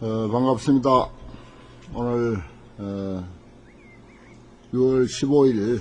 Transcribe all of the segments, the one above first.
반갑습니다. 오늘 6월 15일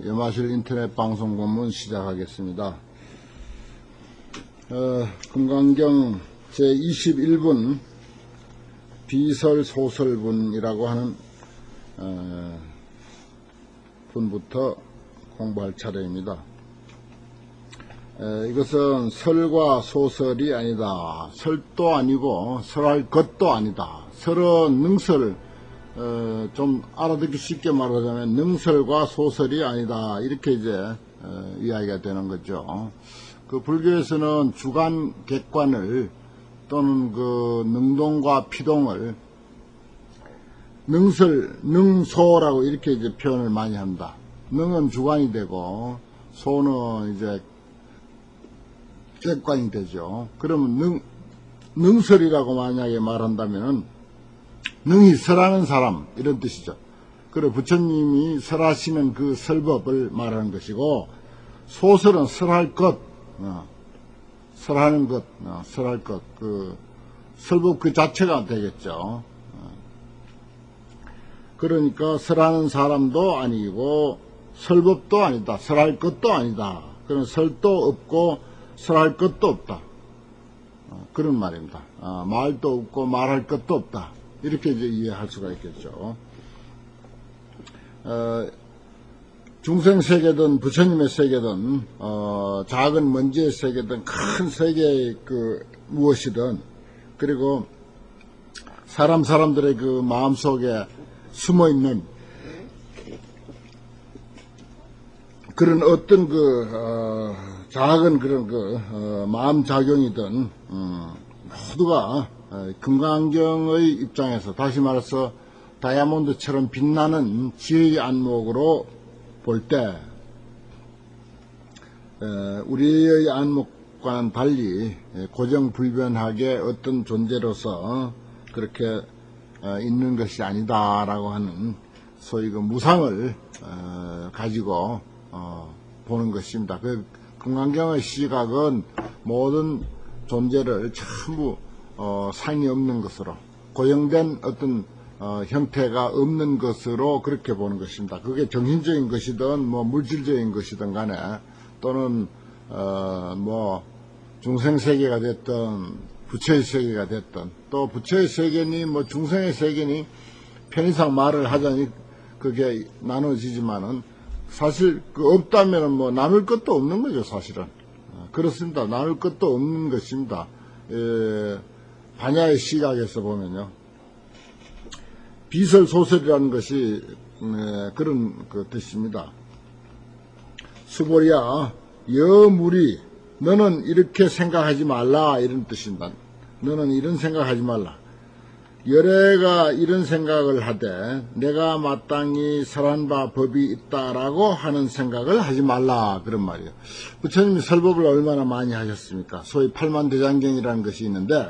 염화실 인터넷 방송 본문 시작하겠습니다. 금강경 제21분 비설소설분이라고 하는 분부터 공부할 차례입니다. 이것은 설과 소설이 아니다. 설도 아니고 설할 것도 아니다. 설은 능설, 좀 알아듣기 쉽게 말하자면 능설과 소설이 아니다. 이렇게 이제 이야기가 되는 거죠. 그 불교에서는 주관, 객관을 또는 그 능동과 피동을 능설, 능소라고 이렇게 이제 표현을 많이 한다. 능은 주관이 되고 소는 이제 객관이 되죠. 그러면 능설이라고 만약에 말한다면은 능히 설하는 사람 이런 뜻이죠. 그리고 부처님이 설하시는 그 설법을 말하는 것이고, 소설은 설할 것, 설하는 것, 설할 것, 그 설법 그 자체가 되겠죠. 그러니까 설하는 사람도 아니고 설법도 아니다. 설할 것도 아니다. 그런 설도 없고 설할 것도 없다. 그런 말입니다. 말도 없고 말할 것도 없다. 이렇게 이제 이해할 수가 있겠죠. 중생 세계든 부처님의 세계든 작은 먼지의 세계든 큰 세계의 그 무엇이든, 그리고 사람들의 그 마음속에 숨어있는 그런 어떤 작은 그런 마음작용이든 모두가 금강경의 입장에서, 다시 말해서 다이아몬드처럼 빛나는 지혜의 안목으로 볼 때 우리의 안목과는 달리 고정불변하게 어떤 존재로서 그렇게 있는 것이 아니다라고 하는 소위 그 무상을 가지고 보는 것입니다. 그 금강경의 시각은 모든 존재를 전부 상이 없는 것으로, 고정된 어떤 형태가 없는 것으로 그렇게 보는 것입니다. 그게 정신적인 것이든 뭐 물질적인 것이든 간에, 또는 뭐 중생 세계가 됐든 부처의 세계가 됐든, 또 부처의 세계니 뭐 중생의 세계니 편의상 말을 하자니 그게 나눠지지만은 사실 그 없다면은 뭐 나눌 것도 없는 거죠. 사실은 그렇습니다. 나눌 것도 없는 것입니다. 반야의 시각에서 보면요, 비설소설이라는 것이 그런 그 뜻입니다. 수보리야, 여무리, 너는 이렇게 생각하지 말라, 이런 뜻입니다. 너는 이런 생각하지 말라. 열애가 이런 생각을 하되 내가 마땅히 설한 바 법이 있다라고 하는 생각을 하지 말라, 그런 말이에요. 부처님이 설법을 얼마나 많이 하셨습니까? 소위 팔만대장경이라는 것이 있는데,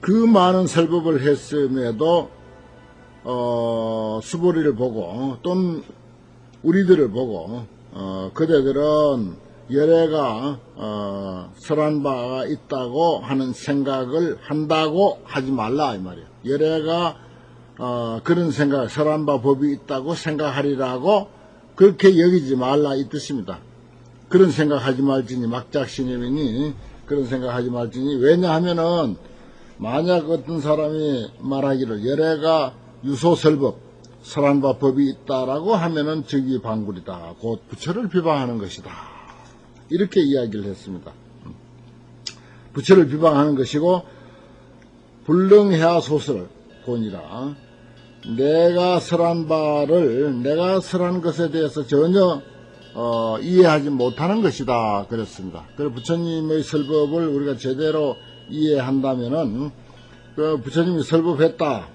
그 많은 설법을 했음에도 수보리를 보고 또는 우리들을 보고 그대들은 열애가 설한 바가 있다고 하는 생각을 한다고 하지 말라, 이 말이에요. 열애가 그런 생각, 설한 바 법이 있다고 생각하리라고 그렇게 여기지 말라, 이 뜻입니다. 그런 생각하지 말지니, 막작신임이니 그런 생각하지 말지니. 왜냐하면은 만약 어떤 사람이 말하기를 열애가 유소설법, 설한 바 법이 있다라고 하면은 적이방굴이다, 곧 부처를 비방하는 것이다, 이렇게 이야기를 했습니다. 부처를 비방하는 것이고, 불능해야 소설 본이라, 내가 설한 바를, 내가 설한 것에 대해서 전혀 이해하지 못하는 것이다, 그랬습니다. 그래서 부처님의 설법을 우리가 제대로 이해한다면은, 그 부처님이 설법했다,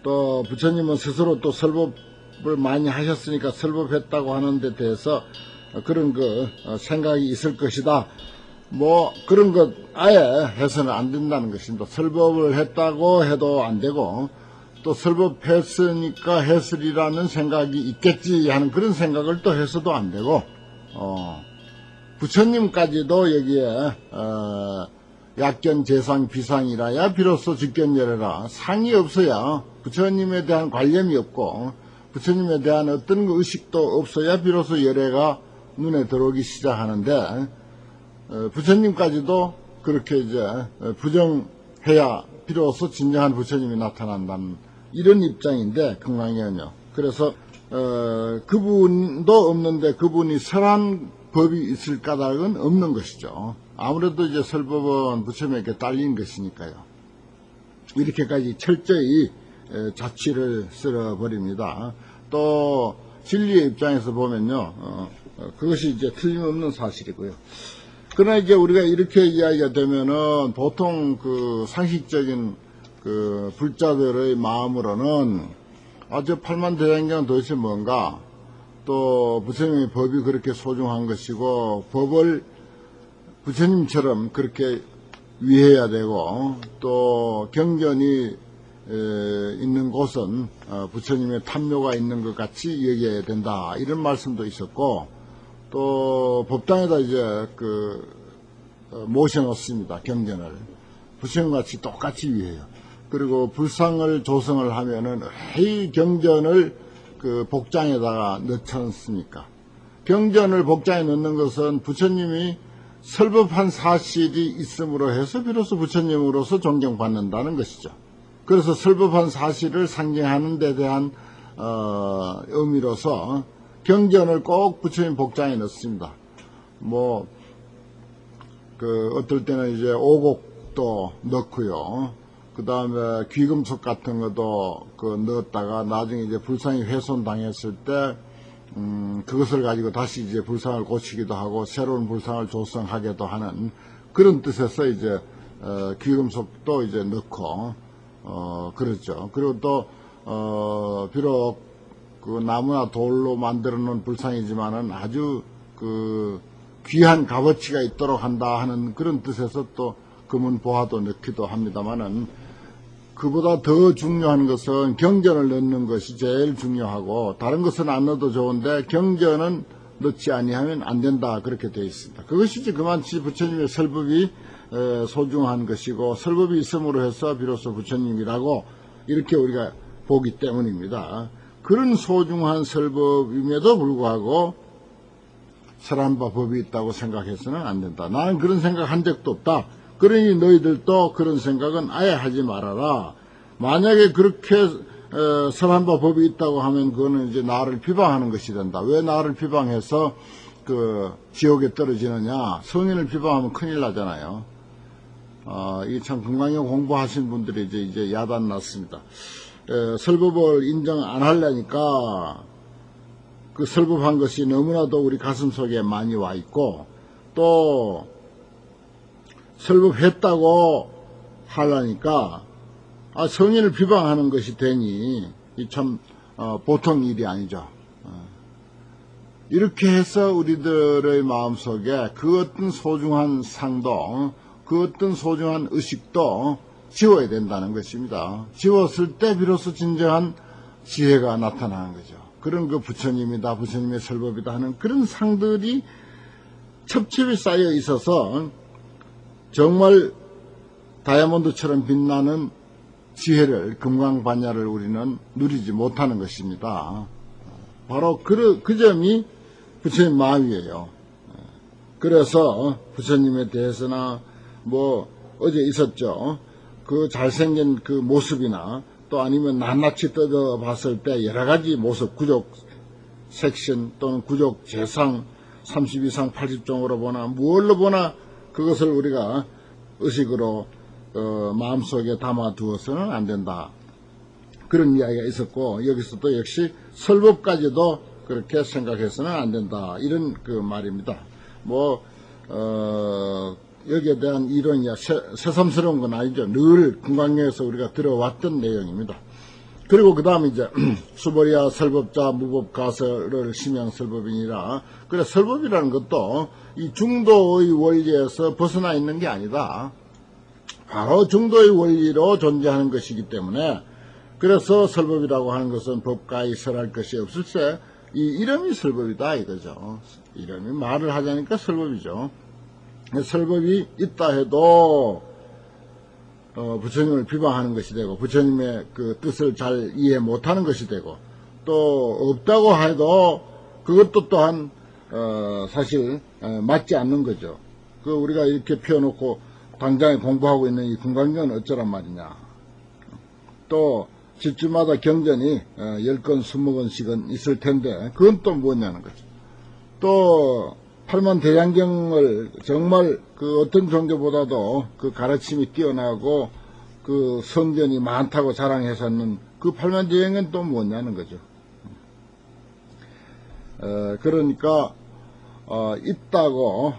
또 부처님은 스스로 또 설법을 많이 하셨으니까 설법했다고 하는 데 대해서 그런 생각이 있을 것이다, 뭐 그런 것 아예 해서는 안 된다는 것입니다. 설법을 했다고 해도 안 되고, 또 설법했으니까 했으리라는 생각이 있겠지 하는 그런 생각을 또 해서도 안 되고, 부처님까지도 여기에 약견, 재상, 비상이라야 비로소 직견열애라. 상이 없어야 부처님에 대한 관념이 없고 부처님에 대한 어떤 의식도 없어야 비로소 열애가 눈에 들어오기 시작하는데 부처님까지도 그렇게 이제 부정해야 비로소 진정한 부처님이 나타난다는 이런 입장인데 금강경은요. 그래서 그분도 없는데 그분이 설한 법이 있을 까닭은 없는 것이죠. 아무래도 이제 설법은 부처님에게 딸린 것이니까요. 이렇게까지 철저히 자취를 쓸어버립니다. 또 진리의 입장에서 보면요, 그것이 이제 틀림없는 사실이고요. 그러나 이제 우리가 이렇게 이야기가 되면은 보통 그 상식적인 그 불자들의 마음으로는 저 팔만대장경은 도대체 뭔가, 또 부처님의 법이 그렇게 소중한 것이고 법을 부처님처럼 그렇게 위해야 되고 또 경전이 있는 곳은 부처님의 탐묘가 있는 것 같이 여겨야 된다, 이런 말씀도 있었고, 또 법당에다 이제 모셔놓습니다. 경전을 부처님같이 똑같이 위해요. 그리고 불상을 조성을 하면은 이 경전을 그 복장에다가 넣지 않습니까? 경전을 복장에 넣는 것은 부처님이 설법한 사실이 있음으로 해서 비로소 부처님으로서 존경받는다는 것이죠. 그래서 설법한 사실을 상징하는 데 대한 의미로서 경전을 꼭 부처님 복장에 넣습니다. 뭐 어떨 때는 이제 오곡도 넣고요. 그 다음에 귀금속 같은 것도 넣었다가 나중에 이제 불상이 훼손당했을 때 그것을 가지고 다시 이제 불상을 고치기도 하고 새로운 불상을 조성하기도 하는 그런 뜻에서 이제 귀금속도 이제 넣고 그렇죠. 그리고 또 비록 그 나무나 돌로 만들어 놓은 불상이지만은 아주 귀한 값어치가 있도록 한다 하는 그런 뜻에서 또 금은 보화도 넣기도 합니다만은, 그보다 더 중요한 것은 경전을 넣는 것이 제일 중요하고 다른 것은 안 넣어도 좋은데 경전은 넣지 아니하면 안 된다, 그렇게 되어 있습니다. 그것이 이제 그만치 부처님의 설법이 소중한 것이고 설법이 있음으로 해서 비로소 부처님이라고 이렇게 우리가 보기 때문입니다. 그런 소중한 설법임에도 불구하고 설한 바 법이 있다고 생각해서는 안 된다. 나는 그런 생각 한 적도 없다. 그러니 너희들도 그런 생각은 아예 하지 말아라. 만약에 그렇게 설한 바 법이 있다고 하면 그거는 이제 나를 비방하는 것이 된다. 왜 나를 비방해서 지옥에 떨어지느냐. 성인을 비방하면 큰일 나잖아요. 이게 참 금강경 공부하신 분들이 이제 야단 났습니다. 설법을 인정 안 하려니까 그 설법한 것이 너무나도 우리 가슴 속에 많이 와 있고, 또 설법했다고 하려니까 성인을 비방하는 것이 되니 참 보통 일이 아니죠. 이렇게 해서 우리들의 마음속에 그 어떤 소중한 상도 그 어떤 소중한 의식도 지워야 된다는 것입니다. 지웠을 때 비로소 진정한 지혜가 나타나는 거죠. 그런 부처님이다, 부처님의 설법이다 하는 그런 상들이 첩첩이 쌓여 있어서 정말 다이아몬드처럼 빛나는 지혜를, 금강반야를 우리는 누리지 못하는 것입니다. 바로 그 점이 부처님 마음이에요. 그래서 부처님에 대해서나 어제 있었죠. 그 잘생긴 그 모습이나 또 아니면 낱낱이 뜯어 봤을 때 여러 가지 모습, 구족 섹션 또는 구족 재상 30 이상 80종으로 보나 무얼로 보나 그것을 우리가 의식으로 마음속에 담아 두어서는 안 된다. 그런 이야기가 있었고, 여기서도 역시 설법까지도 그렇게 생각해서는 안 된다, 이런 말입니다. 여기에 대한 이론이 새삼스러운 건 아니죠. 늘 금강경에서 우리가 들어왔던 내용입니다. 그리고 그 다음에 이제 수보리야 설법자 무법가설을 심양설법이니라. 그래, 설법이라는 것도 이 중도의 원리에서 벗어나 있는 게 아니다. 바로 중도의 원리로 존재하는 것이기 때문에, 그래서 설법이라고 하는 것은 법가에 설할 것이 없을세 이 이름이 설법이다 이거죠. 이름이 말을 하자니까 설법이죠. 설법이 있다 해도 부처님을 비방하는 것이 되고 부처님의 그 뜻을 잘 이해 못하는 것이 되고 또 없다고 해도 그것도 또한 사실 맞지 않는 거죠. 그 우리가 이렇게 펴놓고 당장에 공부하고 있는 이 금강경은 어쩌란 말이냐. 또 집집마다 경전이 10건 20건씩은 있을 텐데 그건 또 뭐냐는 거죠. 또 팔만대장경을 정말 그 어떤 종교보다도 그 가르침이 뛰어나고 그 성전이 많다고 자랑해서는 그 팔만대장경은 또 뭐냐는 거죠. 그러니까 있다고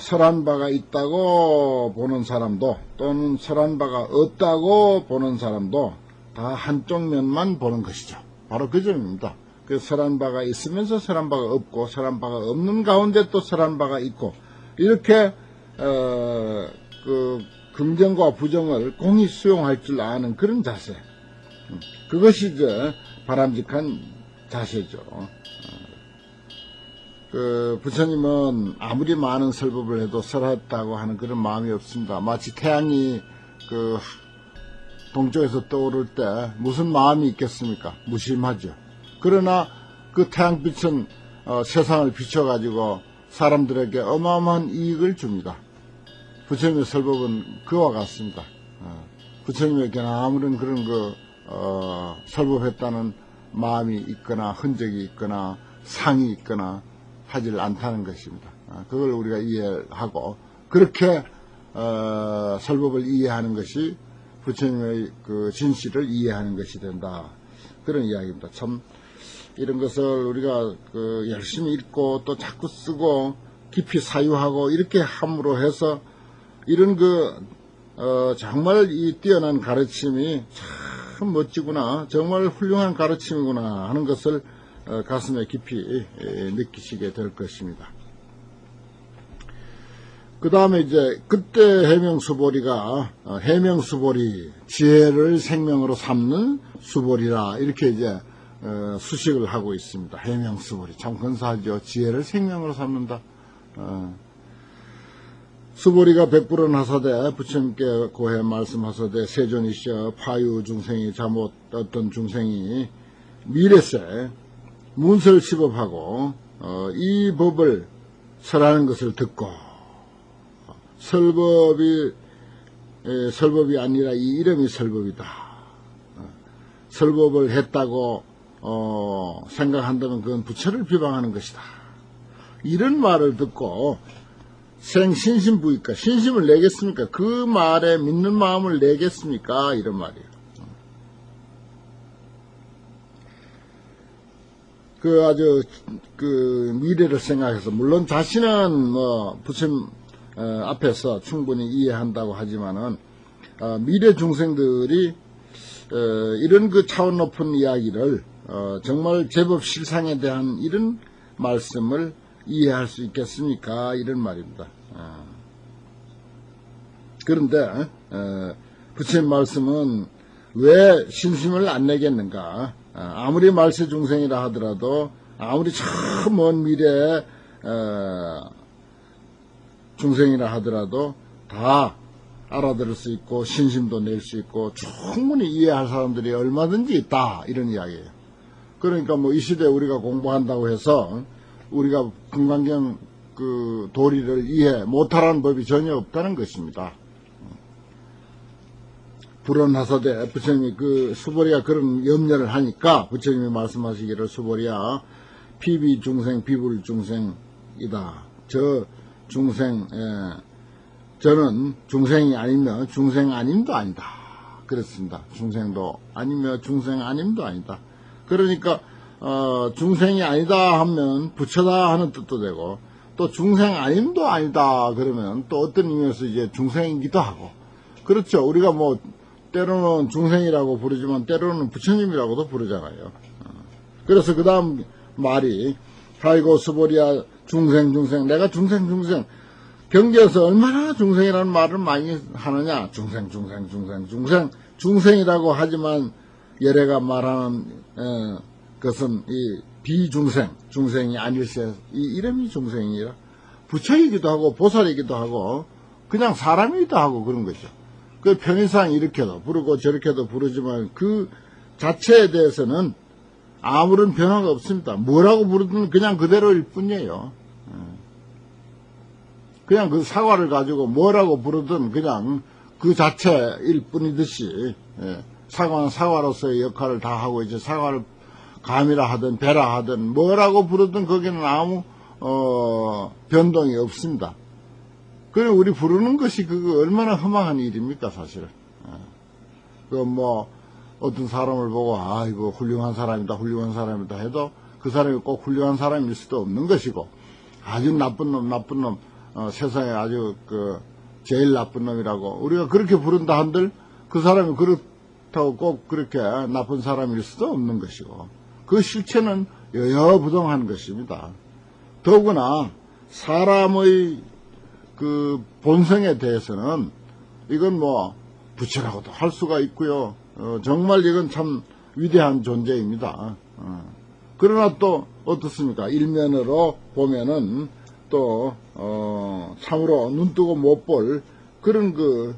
설한 바가 있다고 보는 사람도 또는 설한 바가 없다고 보는 사람도 다 한쪽 면만 보는 것이죠. 바로 그 점입니다. 그 설한 바가 있으면서 설한 바가 없고 설한 바가 없는 가운데 또 설한 바가 있고 이렇게 그 긍정과 부정을 공히 수용할 줄 아는 그런 자세, 그것이 이제 바람직한 자세죠. 그 부처님은 아무리 많은 설법을 해도 설했다고 하는 그런 마음이 없습니다. 마치 태양이 그 동쪽에서 떠오를 때 무슨 마음이 있겠습니까? 무심하죠. 그러나 그 태양빛은 세상을 비춰가지고 사람들에게 어마어마한 이익을 줍니다. 부처님의 설법은 그와 같습니다. 부처님에게는 아무런 그런 설법했다는 마음이 있거나 흔적이 있거나 상이 있거나 하질 않다는 것입니다. 그걸 우리가 이해하고 그렇게 설법을 이해하는 것이 부처님의 그 진실을 이해하는 것이 된다. 그런 이야기입니다. 참 이런 것을 우리가 그 열심히 읽고 또 자꾸 쓰고 깊이 사유하고 이렇게 함으로 해서 이런 정말 이 뛰어난 가르침이 참 멋지구나, 정말 훌륭한 가르침이구나 하는 것을 가슴에 깊이 느끼시게 될 것입니다. 그 다음에 이제 그때 해명수보리가 해명수보리 지혜를 생명으로 삼는 수보리라 이렇게 이제 수식을 하고 있습니다. 해명수보리 참 근사하죠. 지혜를 생명으로 삼는다. 수보리가 백불은 하사대 부처님께 고해 말씀하사대 세존이시여 파유 중생이 잘못 어떤 중생이 미래세 문설 시법하고 이 법을 설하는 것을 듣고 설법이 아니라 이 이름이 설법이다. 설법을 했다고 생각한다면 그건 부처를 비방하는 것이다. 이런 말을 듣고 생신심부일까? 신심을 내겠습니까? 그 말에 믿는 마음을 내겠습니까? 이런 말이에요. 아주 미래를 생각해서 물론 자신은 부처님 앞에서 충분히 이해한다고 하지만은 미래 중생들이 이런 차원 높은 이야기를 정말 제법 실상에 대한 이런 말씀을 이해할 수 있겠습니까? 이런 말입니다. 그런데 부처님 말씀은 왜 신심을 안 내겠는가? 아무리 말세 중생이라 하더라도 아무리 저 먼 미래의 중생이라 하더라도 다 알아들을 수 있고 신심도 낼 수 있고 충분히 이해할 사람들이 얼마든지 있다 이런 이야기예요. 그러니까 이 시대에 우리가 공부한다고 해서 우리가 금강경 도리를 이해 못하라는 법이 전혀 없다는 것입니다. 불언하사대 부처님이 수보리가 그런 염려를 하니까 부처님이 말씀하시기를 수보리야 피비 중생 비불 중생이다. 저 중생 저는 중생이 아니며 중생 아님도 아니다. 그렇습니다. 중생도 아니며 중생 아님도 아니다. 그러니까 중생이 아니다 하면 부처다 하는 뜻도 되고 또 중생 아님도 아니다 그러면 또 어떤 의미에서 이제 중생이기도 하고 그렇죠. 우리가 때로는 중생이라고 부르지만 때로는 부처님이라고도 부르잖아요. 그래서 그 다음 말이 아이고 수보리야 중생 내가 중생 경계에서 얼마나 중생이라는 말을 많이 하느냐. 중생이라고 하지만 예래가 말하는 것은 이 비중생 중생이 아닐세 이 이름이 중생이라 부처이기도 하고 보살이기도 하고 그냥 사람이기도 하고 그런 거죠. 그 편의상 이렇게도 부르고 저렇게도 부르지만 그 자체에 대해서는 아무런 변화가 없습니다. 뭐라고 부르든 그냥 그대로일 뿐이에요. 그냥 그 사과를 가지고 뭐라고 부르든 그냥 그 자체일 뿐이듯이, 사과는 사과로서의 역할을 다 하고 이제 사과를 감이라 하든 배라 하든 뭐라고 부르든 거기는 아무 변동이 없습니다. 그럼 우리 부르는 것이 그거 얼마나 험한 일입니까, 사실은. 그 뭐 어떤 사람을 보고 아 이거 훌륭한 사람이다 해도 그 사람이 꼭 훌륭한 사람일 수도 없는 것이고, 아주 나쁜 놈 세상에 아주 그 제일 나쁜 놈이라고 우리가 그렇게 부른다 한들 그 사람이 그렇다고 꼭 그렇게 나쁜 사람일 수도 없는 것이고, 그 실체는 여여부동한 것입니다. 더구나 사람의 그 본성에 대해서는 이건 뭐 부처라고도 할 수가 있고요. 정말 이건 참 위대한 존재입니다. 그러나 또 어떻습니까? 일면으로 보면은 또 참으로 눈 뜨고 못 볼 그런 그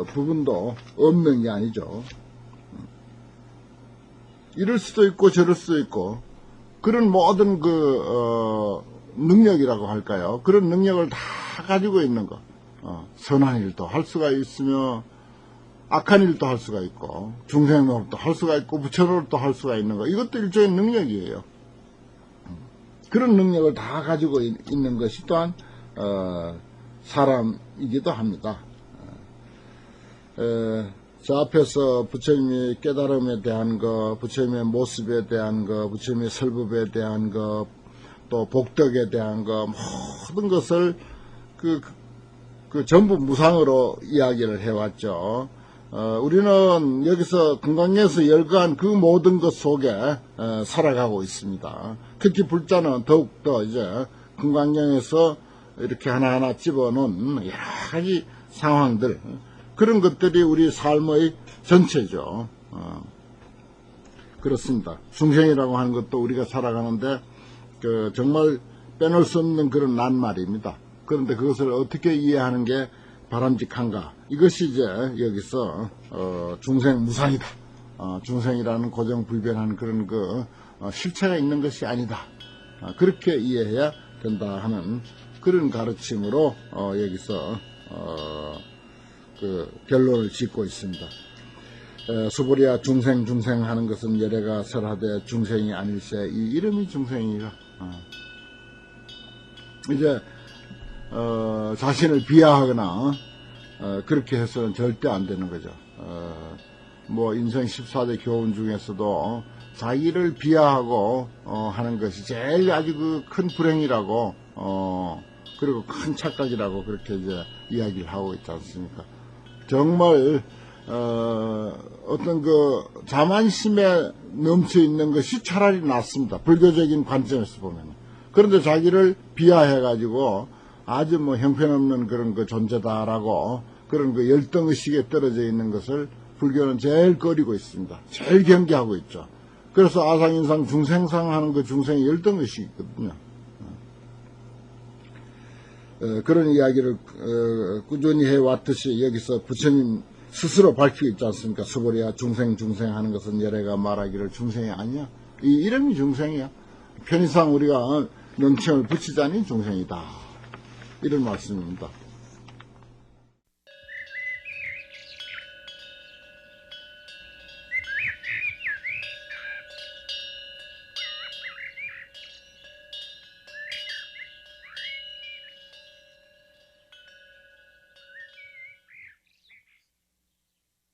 부분도 없는 게 아니죠. 이럴 수도 있고 저럴 수도 있고 그런 모든 그 능력이라고 할까요? 그런 능력을 다 가지고 있는 거. 선한 일도 할 수가 있으며 악한 일도 할 수가 있고 중생 노릇도 할 수가 있고 부처 노릇도 할 수가 있는 거. 이것도 일종의 능력이에요. 그런 능력을 다 가지고 있는 것이 또한 사람이기도 합니다. 저 앞에서 부처님의 깨달음에 대한 거, 부처님의 모습에 대한 거, 부처님의 설법에 대한 거, 또 복덕에 대한 거, 모든 것을 그 전부 무상으로 이야기를 해왔죠. 우리는 여기서 금강경에서 열거한 그 모든 것 속에 살아가고 있습니다. 특히 불자는 더욱더 이제 금강경에서 이렇게 하나하나 집어놓은 여러 가지 상황들, 그런 것들이 우리 삶의 전체죠. 그렇습니다. 중생이라고 하는 것도 우리가 살아가는데 정말 빼놓을 수 없는 그런 낱말입니다. 그런데 그것을 어떻게 이해하는 게 바람직한가? 이것이 이제 여기서 중생 무상이다. 중생이라는 고정불변한 그런 실체가 있는 것이 아니다. 그렇게 이해해야 된다 하는 그런 가르침으로 여기서 그 결론을 짓고 있습니다. 수보리야 중생 하는 것은 열애가 설하되 중생이 아닐세. 이 이름이 중생이라. 이제 자신을 비하하거나 그렇게 해서는 절대 안 되는 거죠. 뭐 인생 14대 교훈 중에서도 자기를 비하하고 하는 것이 제일 아주 그 큰 불행이라고 그리고 큰 착각이라고 그렇게 이제 이야기를 하고 있지 않습니까? 정말 어떤 그 자만심에 넘쳐 있는 것이 차라리 낫습니다. 불교적인 관점에서 보면. 그런데 자기를 비하해 가지고 아주 뭐 형편없는 그런 그 존재다라고 그런 그 열등의식에 떨어져 있는 것을 불교는 제일 꺼리고 있습니다. 제일 경계하고 있죠. 그래서 아상인상 중생상 하는 그 중생의 열등의식이 있거든요. 그런 이야기를 꾸준히 해왔듯이 여기서 부처님 스스로 밝히고 있지 않습니까? 수보리야 중생 하는 것은 열애가 말하기를 중생이 아니야. 이 이름이 중생이야. 편의상 우리가 명칭을 붙이자니 중생이다. 이런 말씀입니다.